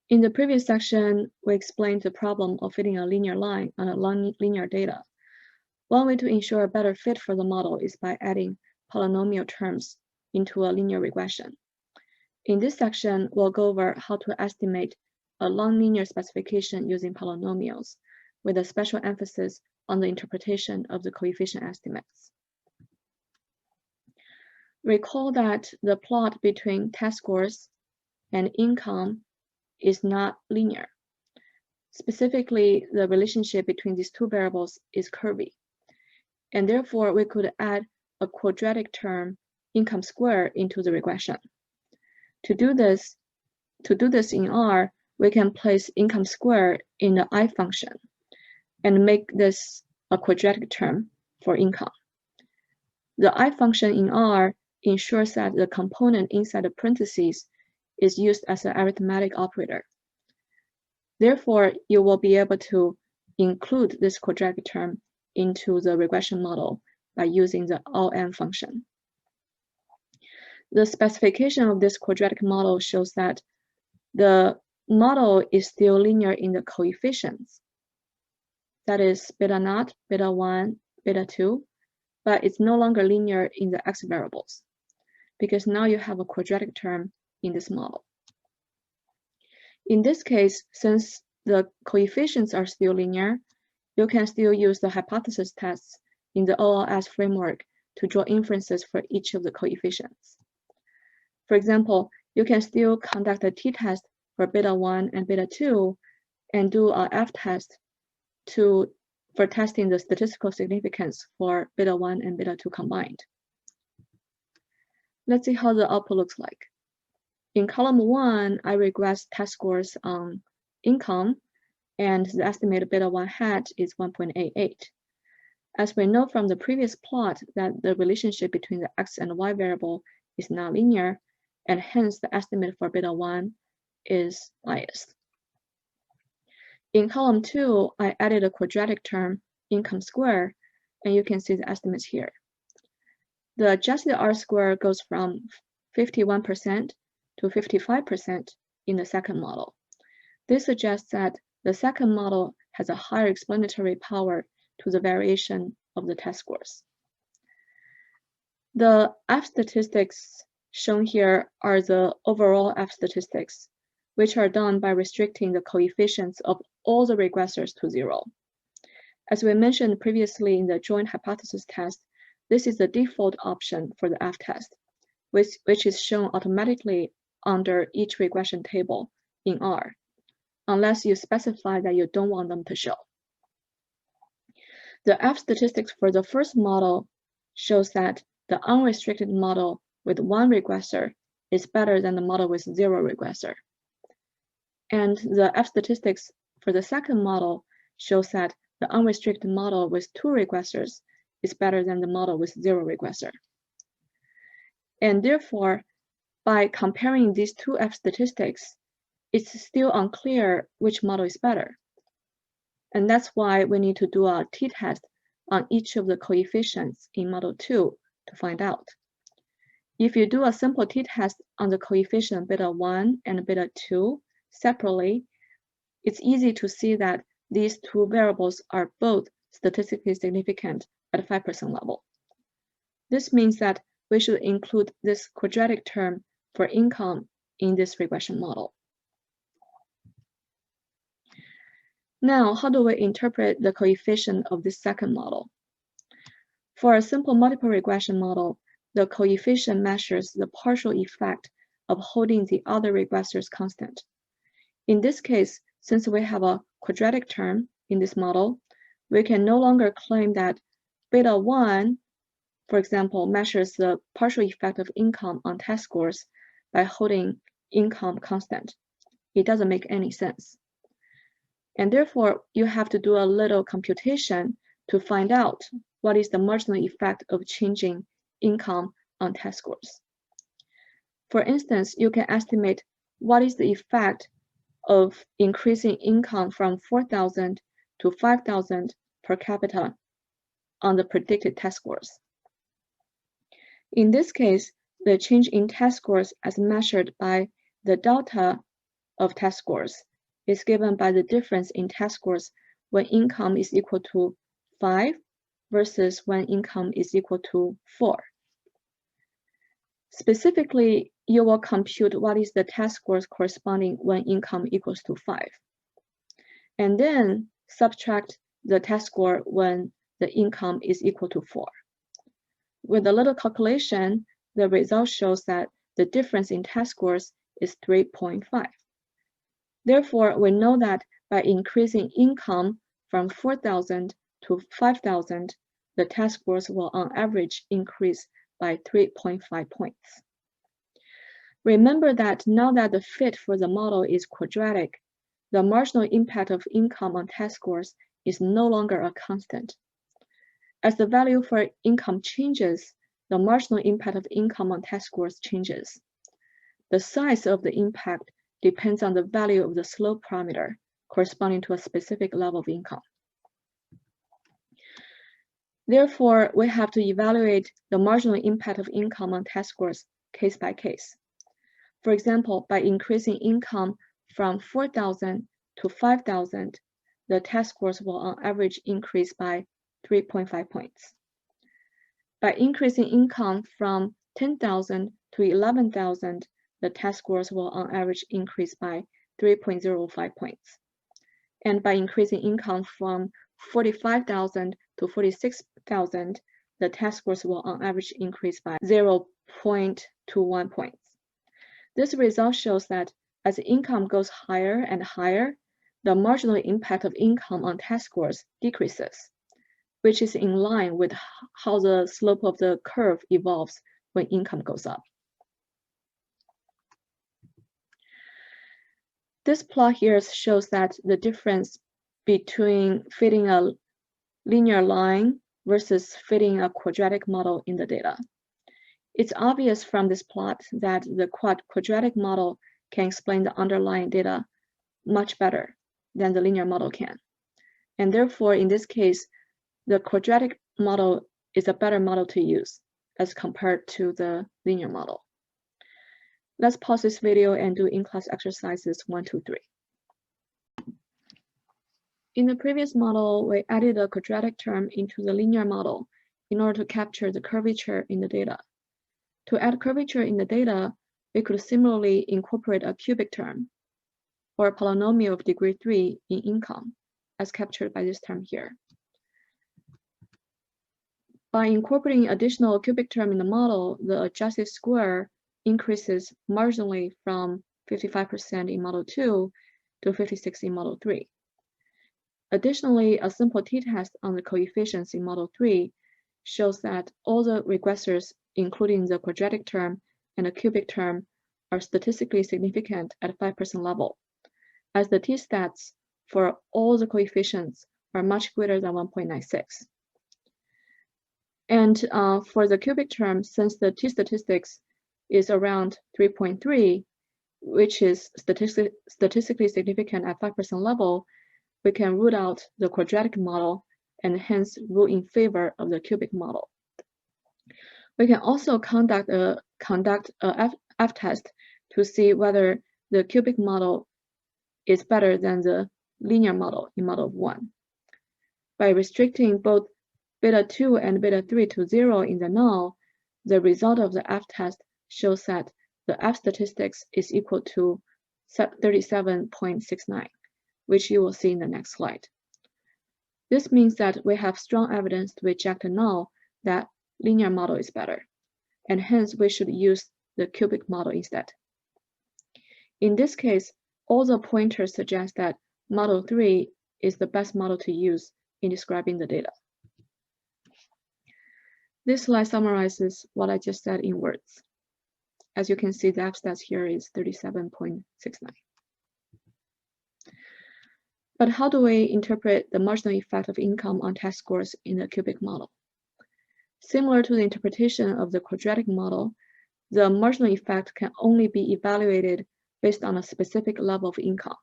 In the previous section, we explained the problem of fitting a linear line on a linear data. One way to ensure a better fit for the model is by adding polynomial terms into a linear regression. In this section, we'll go over how to estimate a nonlinear specification using polynomials, with a special emphasis on the interpretation of the coefficient estimates. Recall that the plot between test scores and income is not linear. Specifically, the relationship between these two variables is curvy, and therefore we could add a quadratic term, income squared, into the regression. To do this in R, we can place income squared in the I function and make this a quadratic term for income. The I function in R ensures that the component inside the parentheses is used as an arithmetic operator. Therefore, you will be able to include this quadratic term into the regression model by using the all-n function. The specification of this quadratic model shows that the model is still linear in the coefficients, that is beta naught, beta 1, beta 2, but it's no longer linear in the x variables, because now you have a quadratic term in this model. In this case, since the coefficients are still linear, you can still use the hypothesis tests in the OLS framework to draw inferences for each of the coefficients. For example, you can still conduct a t-test for beta 1 and beta 2 and do a f-test for testing the statistical significance for beta 1 and beta 2 combined. Let's see how the output looks like. In column 1, I regress test scores on income, and the estimated beta 1 hat is 1.88. As we know from the previous plot that the relationship between the x and y variable is not linear, and hence the estimate for beta 1 is biased. In column 2, I added a quadratic term, income squared, and you can see the estimates here. The adjusted R-square goes from 51% to 55% in the second model. This suggests that the second model has a higher explanatory power to the variation of the test scores. The F statistics shown here are the overall F statistics, which are done by restricting the coefficients of all the regressors to 0. As we mentioned previously in the joint hypothesis test, this is the default option for the F-test, which is shown automatically under each regression table in R, unless you specify that you don't want them to show. The F statistics for the first model shows that the unrestricted model with 1 regressor is better than the model with 0 regressor. And the F statistics for the second model shows that the unrestricted model with 2 regressors is better than the model with 0 regressor. And therefore, by comparing these two F statistics, it's still unclear which model is better. And that's why we need to do a t-test on each of the coefficients in model 2 to find out. If you do a simple t-test on the coefficient beta 1 and beta 2 separately, it's easy to see that these two variables are both statistically significant at 5% level. This means that we should include this quadratic term for income in this regression model. Now, how do we interpret the coefficient of this second model? For a simple multiple regression model, the coefficient measures the partial effect of holding the other regressors constant. In this case, since we have a quadratic term in this model, we can no longer claim that beta 1, for example, measures the partial effect of income on test scores by holding income constant. It doesn't make any sense. And therefore, you have to do a little computation to find out what is the marginal effect of changing income on test scores. For instance, you can estimate what is the effect of increasing income from 4,000 to 5,000 per capita on the predicted test scores. In this case, the change in test scores as measured by the delta of test scores is given by the difference in test scores when income is equal to 5 versus when income is equal to 4. Specifically, you will compute what is the test scores corresponding when income equals to 5. And then subtract the test score when the income is equal to 4. With a little calculation, the result shows that the difference in test scores is 3.5. Therefore, we know that by increasing income from 4,000 to 5,000, the test scores will on average increase by 3.5 points. Remember that now that the fit for the model is quadratic, the marginal impact of income on test scores is no longer a constant. As the value for income changes, the marginal impact of income on test scores changes. The size of the impact depends on the value of the slope parameter corresponding to a specific level of income. Therefore, we have to evaluate the marginal impact of income on test scores case by case. For example, by increasing income from 4,000 to 5,000, the test scores will on average increase by 3.5 points. By increasing income from 10,000 to 11,000, the test scores will on average increase by 3.05 points. And by increasing income from 45,000 to 46,000, the test scores will on average increase by 0.21 points. This result shows that as income goes higher and higher, the marginal impact of income on test scores decreases, which is in line with how the slope of the curve evolves when income goes up. This plot here shows that the difference between fitting a linear line versus fitting a quadratic model in the data. It's obvious from this plot that the quadratic model can explain the underlying data much better than the linear model can. And therefore, in this case, the quadratic model is a better model to use as compared to the linear model. Let's pause this video and do in-class exercises 1, 2, 3. In the previous model, we added a quadratic term into the linear model in order to capture the curvature in the data. To add curvature in the data, we could similarly incorporate a cubic term or a polynomial of degree 3 in income, as captured by this term here. By incorporating additional cubic term in the model, the adjusted square increases marginally from 55% in model 2 to 56% in model 3. Additionally, a simple t-test on the coefficients in model 3 shows that all the regressors, including the quadratic term and the cubic term, are statistically significant at 5% level, as the t-stats for all the coefficients are much greater than 1.96. And for the cubic term, since the t-statistics is around 3.3, which is statistically significant at 5% level, we can rule out the quadratic model and hence rule in favor of the cubic model. We can also conduct a f-test to see whether the cubic model is better than the linear model in model 1. By restricting both beta 2 and beta 3 to 0 in the null, the result of the f-test shows that the f-statistics is equal to 37.69, which you will see in the next slide. This means that we have strong evidence to reject a null that linear model is better, and hence we should use the cubic model instead. In this case, all the pointers suggest that model 3 is the best model to use in describing the data. This slide summarizes what I just said in words. As you can see, the f-stats here is 37.69. But how do we interpret the marginal effect of income on test scores in the cubic model? Similar to the interpretation of the quadratic model, the marginal effect can only be evaluated based on a specific level of income.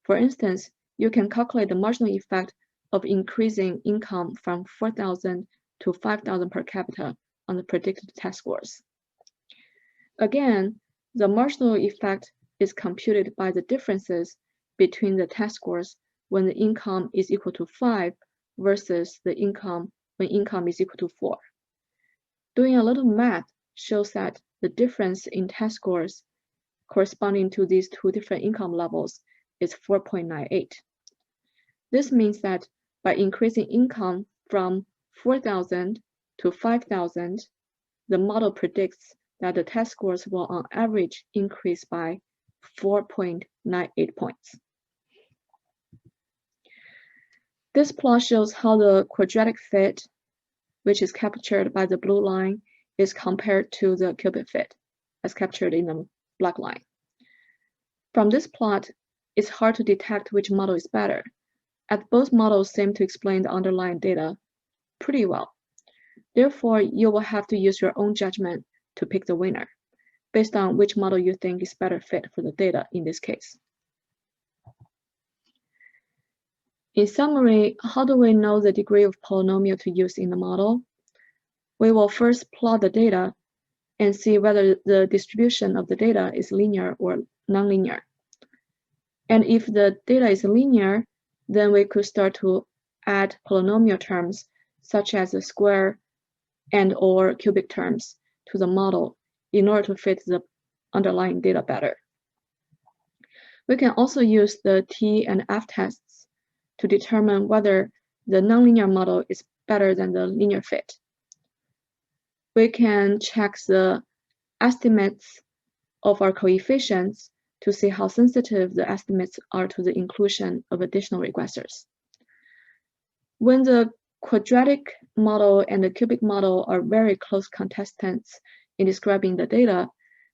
For instance, you can calculate the marginal effect of increasing income from 4,000 to 5,000 per capita on the predicted test scores. Again, the marginal effect is computed by the differences between the test scores when the income is equal to 5 versus the income when income is equal to 4. Doing a little math shows that the difference in test scores corresponding to these two different income levels is 4.98. This means that by increasing income from 4,000 to 5,000, the model predicts that the test scores will on average increase by 4.98 points. This plot shows how the quadratic fit, which is captured by the blue line, is compared to the cubic fit, as captured in the black line. From this plot, it's hard to detect which model is better, as both models seem to explain the underlying data pretty well. Therefore, you will have to use your own judgment to pick the winner, based on which model you think is better fit for the data in this case. In summary, how do we know the degree of polynomial to use in the model? We will first plot the data and see whether the distribution of the data is linear or nonlinear. And if the data is linear, then we could start to add polynomial terms such as the square and or cubic terms to the model in order to fit the underlying data better. We can also use the T and F tests to determine whether the nonlinear model is better than the linear fit. We can check the estimates of our coefficients to see how sensitive the estimates are to the inclusion of additional regressors. When the quadratic model and the cubic model are very close contestants in describing the data,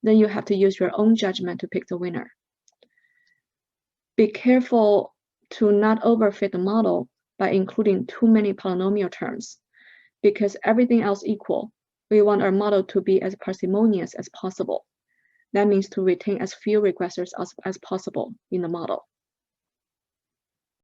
then you have to use your own judgment to pick the winner. Be careful to not overfit the model by including too many polynomial terms, because everything else equal, we want our model to be as parsimonious as possible. That means to retain as few regressors as possible in the model.